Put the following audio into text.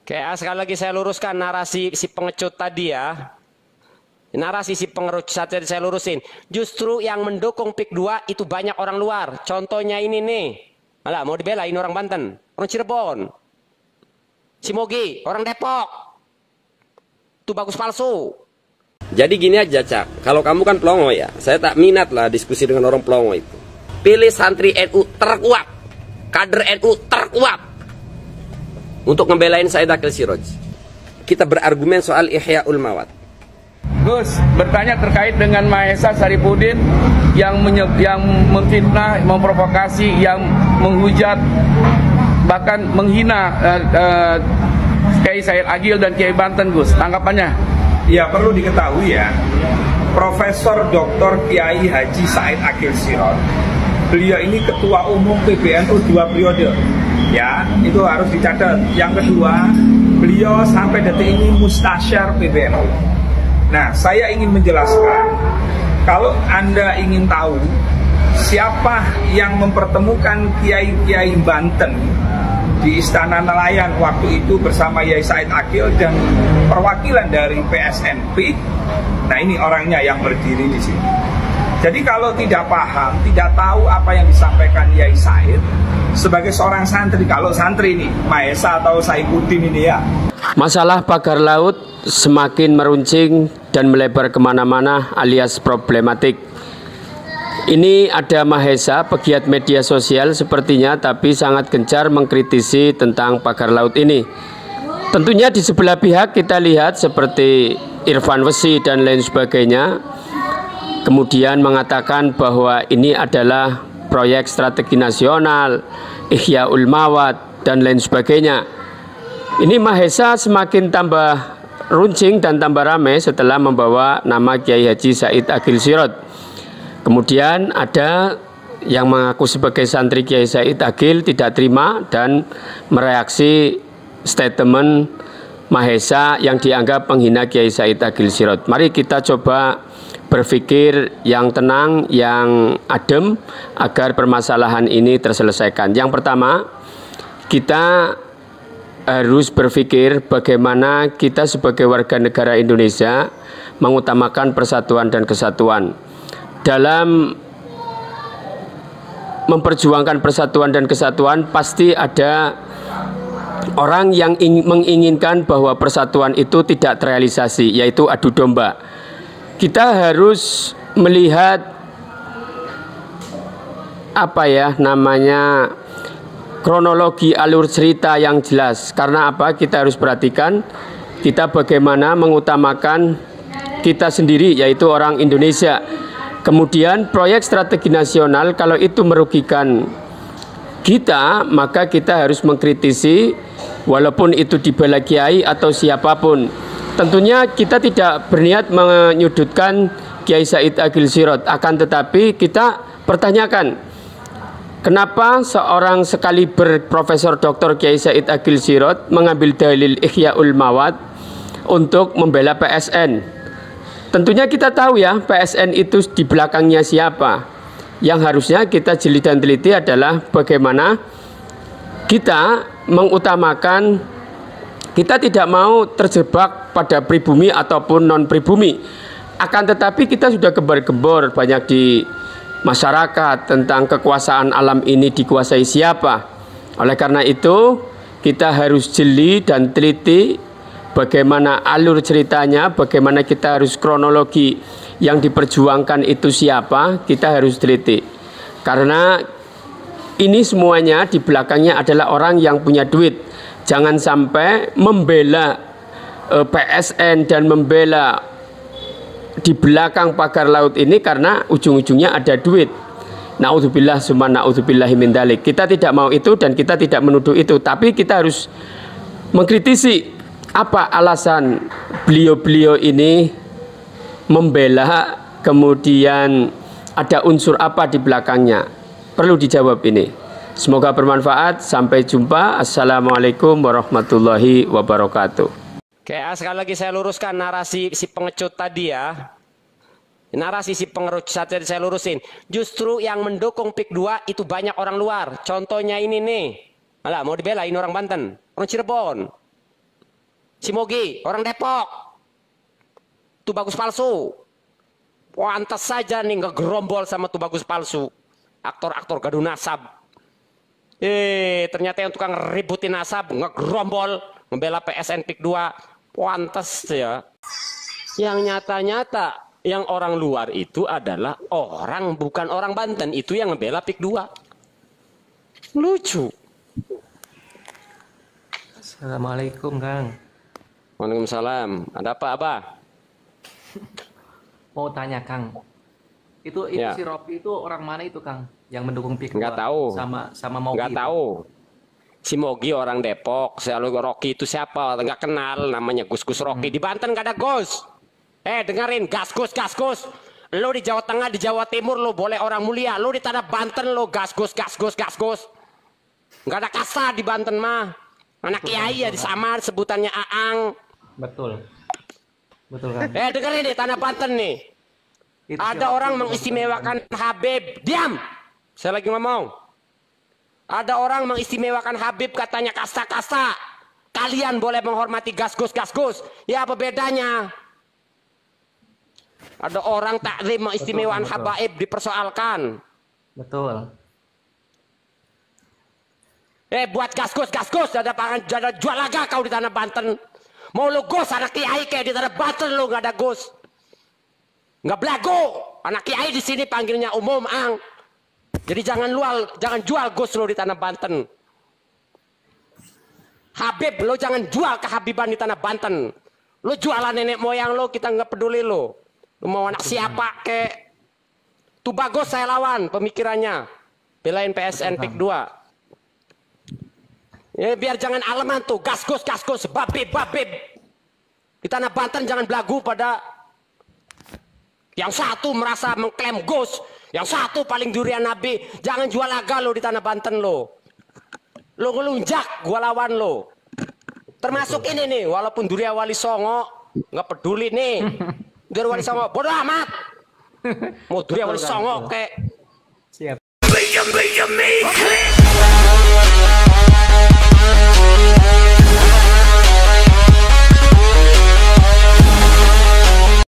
Sekali lagi saya luruskan narasi si pengecut tadi ya. Narasi si pengecut tadi saya lurusin. Justru yang mendukung PIK 2 itu banyak orang luar. Contohnya ini nih. Alah, mau dibelain orang Banten, orang Cirebon. Si Mogi, orang Depok. Itu bagus palsu. Jadi gini aja, Cak. Kalau kamu kan pelongo ya. Saya tak minat lah diskusi dengan orang pelongo itu. Pilih santri NU terkuat. Kader NU terkuat. Untuk ngebelain Said Akil Siraj. Kita berargumen soal Ihya'ul Mawat. Gus, bertanya terkait dengan Mahesa Saripudin yang memfitnah, memprovokasi, yang menghujat, bahkan menghina Kiai Said Agil dan Kiai Banten, Gus. Tanggapannya? Ya, perlu diketahui ya, Profesor Dr. Kiai Haji Said Akil Siraj, beliau ini ketua umum PBNU 2 periode. Ya, itu harus dicatat. Yang kedua, beliau sampai detik ini mustasyar PBNU. Nah, saya ingin menjelaskan, kalau Anda ingin tahu siapa yang mempertemukan Kiai-Kiai Banten di Istana Nelayan waktu itu bersama Yai Said Akil dan perwakilan dari PSNP, nah ini orangnya yang berdiri di sini. Jadi kalau tidak paham, tidak tahu apa yang disampaikan Yai Said sebagai seorang santri, kalau santri ini Mahesa atau Saifuddin ini ya. Masalah pagar laut semakin meruncing dan melebar kemana-mana alias problematik. Ini ada Mahesa, pegiat media sosial sepertinya, tapi sangat gencar mengkritisi tentang pagar laut ini. Tentunya di sebelah pihak kita lihat seperti Irfan Wesi dan lain sebagainya, kemudian mengatakan bahwa ini adalah proyek strategi nasional, Ihya'ul Mawat, dan lain sebagainya. Ini Mahesa semakin tambah runcing dan tambah ramai setelah membawa nama Kiai Haji Said Akil Siraj. Kemudian ada yang mengaku sebagai santri Kiai Said Akil tidak terima dan mereaksi statement Mahesa yang dianggap menghina Kiai Said Akil Siraj. Mari kita coba berpikir yang tenang, yang adem agar permasalahan ini terselesaikan. Yang pertama, kita harus berpikir bagaimana kita sebagai warga negara Indonesia mengutamakan persatuan dan kesatuan. Dalam memperjuangkan persatuan dan kesatuan pasti ada orang yang menginginkan bahwa persatuan itu tidak terrealisasi, yaitu adu domba. Kita harus melihat kronologi alur cerita yang jelas. Karena apa? Kita harus perhatikan kita bagaimana mengutamakan kita sendiri, yaitu orang Indonesia. Kemudian proyek strategi nasional kalau itu merugikan kita, maka kita harus mengkritisi walaupun itu dibela kiai atau siapapun. Tentunya kita tidak berniat menyudutkan Kiai Said Akil Siraj, akan tetapi kita pertanyakan kenapa seorang sekaliber Profesor Dr. Kiai Said Akil Siraj mengambil dalil Ihya'ul Mawat untuk membela PSN. Tentunya kita tahu ya PSN itu di belakangnya siapa. Yang harusnya kita jeli dan teliti adalah bagaimana kita mengutamakan, kita tidak mau terjebak pada pribumi ataupun non pribumi. Akan tetapi kita sudah gembar-gembor banyak di masyarakat tentang kekuasaan alam ini dikuasai siapa. Oleh karena itu kita harus jeli dan teliti bagaimana alur ceritanya, bagaimana kita harus kronologi yang diperjuangkan itu siapa, kita harus teliti. Karena ini semuanya di belakangnya adalah orang yang punya duit. Jangan sampai membela PSN dan membela di belakang pagar laut ini karena ujung-ujungnya ada duit. Na'udzubillah summa na'udzubillahi min dzalik. Kita tidak mau itu dan kita tidak menuduh itu, tapi kita harus mengkritisi apa alasan beliau-beliau ini membela, kemudian ada unsur apa di belakangnya. Perlu dijawab ini. Semoga bermanfaat. Sampai jumpa. Assalamualaikum warahmatullahi wabarakatuh. Sekali lagi saya luruskan narasi si pengecut tadi ya. Narasi si pengecut tadi saya lurusin. Justru yang mendukung PIK 2 itu banyak orang luar. Contohnya ini nih. Alah, mau dibelain orang Banten, orang Cirebon. Si Mogi, orang Depok. Tuh bagus palsu. Pantas saja nih ngegerombol sama tuh bagus palsu. Aktor-aktor gaduh nasab. Ternyata yang tukang ributin nasab, ngegerombol, membela PSN PIK 2. Pantas ya. Yang nyata-nyata, yang orang luar itu adalah orang, bukan orang Banten. Itu yang membela PIK 2. Lucu. Assalamualaikum, Kang. Waalaikumsalam. Ada apa, Abah? Mau tanya, Kang. Itu Ya. si Rocky itu orang mana itu, Kang? Yang mendukung PIK Nggak 2 tahu. sama Mogi. Nggak itu? tahu. Si Mogi orang Depok. Selalu Rocky itu siapa? Nggak kenal. Namanya Gus-Gus Rocky. Di Banten nggak ada Gus. Dengerin. Gas-Gus, Gas-Gus. Lo di Jawa Tengah, di Jawa Timur lo boleh orang mulia. Lo di tanah Banten lo Gas-Gus, Gas-Gus, Gas-Gus. Nggak ada kasta di Banten mah. Anak kiai ya disamar sebutannya Aang. Betul. Betul, Kang. Dengerin nih tanah Banten nih. Itu si Ada Rocky orang itu mengistimewakan Habib. Diam. Saya lagi ngomong. Ada orang mengistimewakan Habib katanya kasta-kasta. Kalian boleh menghormati Gas-Gus, Gas-Gus. Ya apa bedanya? Ada orang taklim mengistimewakan Betul, Habaib dipersoalkan. Betul. Buat Gas-Gus, Gas-Gus. Ada jual laga kau di tanah Banten. Mau lu Gus, anak kiai kayak di tanah Banten lu nggak ada Gus. Nggak belagu. Anak kiai di sini panggilnya umum, Ang. Jadi jangan jual Gus lo di tanah Banten. Habib lo jangan jual kehabiban di tanah Banten. Lo jualan nenek moyang lo, kita nggak peduli lo. Lo mau anak siapa kek? Tuh bagus saya lawan pemikirannya. Belain PSN PIK 2. Biar jangan aleman tuh, Gas-Gus, Gas-Gus, Babib, Babib. Di tanah Banten jangan belagu pada yang satu merasa mengklaim Gus, yang satu paling durian Nabi. Jangan jual laga lo di tanah Banten lo. Lo ngelunjak, gua lawan lo. Termasuk ini nih, walaupun Durian Wali Songo, nggak peduli nih. Durian Wali Songo, bodoh amat. Mau Durian Wali Songo kayak Siap.